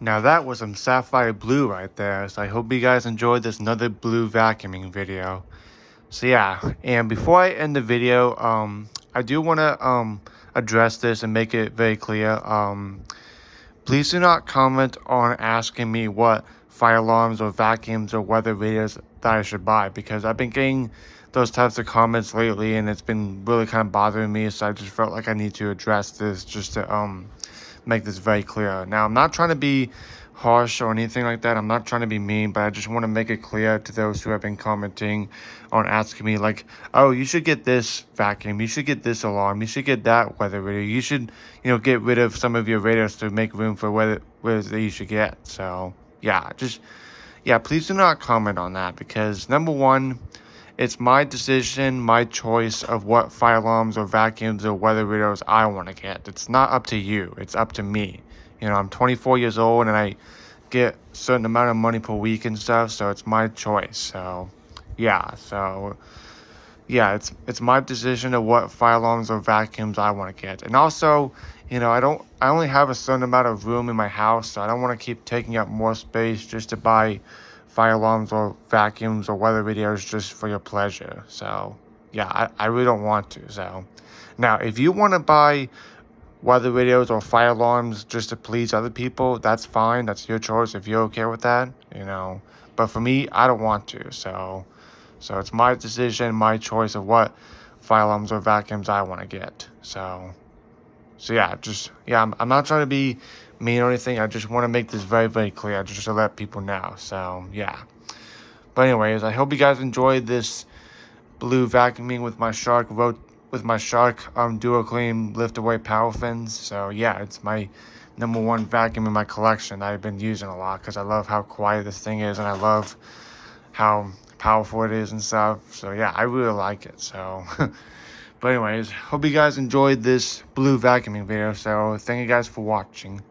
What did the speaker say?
Now that was some sapphire blue right there, so I hope you guys enjoyed this another blue vacuuming video. So yeah, and before I end the video, I do want to address this and make it very clear. Please do not comment on asking me what fire alarms or vacuums or weather radios that I should buy, because I've been getting those types of comments lately and it's been really kind of bothering me, so I just felt like I need to address this just to make this very clear. Now, I'm not trying to be harsh or anything like that. I'm not trying to be mean, but I just want to make it clear to those who have been commenting on asking me like, oh, you should get this vacuum, you should get this alarm, you should get that weather radio, you should, get rid of some of your radios to make room for weather that you should get. So yeah, please do not comment on that, because number one, it's my decision, my choice of what fire alarms or vacuums or weather radios I want to get. It's not up to you. It's up to me. I'm 24 years old and I get a certain amount of money per week and stuff, so it's my choice. So yeah, it's my decision of what fire alarms or vacuums I want to get. And also, I only have a certain amount of room in my house, so I don't want to keep taking up more space just to buy fire alarms or vacuums or weather radios just for your pleasure. So yeah, I really don't want to. So now, if you want to buy weather radios or fire alarms just to please other people, that's fine. That's your choice if you're okay with that, But for me, I don't want to. So it's my decision, my choice of what fire alarms or vacuums I want to get. So yeah, I'm not trying to be mean or anything. I just want to make this very, very clear, just to let people know. So yeah. But anyways, I hope you guys enjoyed this blue vacuuming with my Shark Duo Clean Lift Away Power Fins. So yeah, it's my number one vacuum in my collection that I've been using a lot because I love how quiet this thing is and I love how powerful it is and stuff. So yeah, I really like it. So but anyways, hope you guys enjoyed this blue vacuuming video. So thank you guys for watching.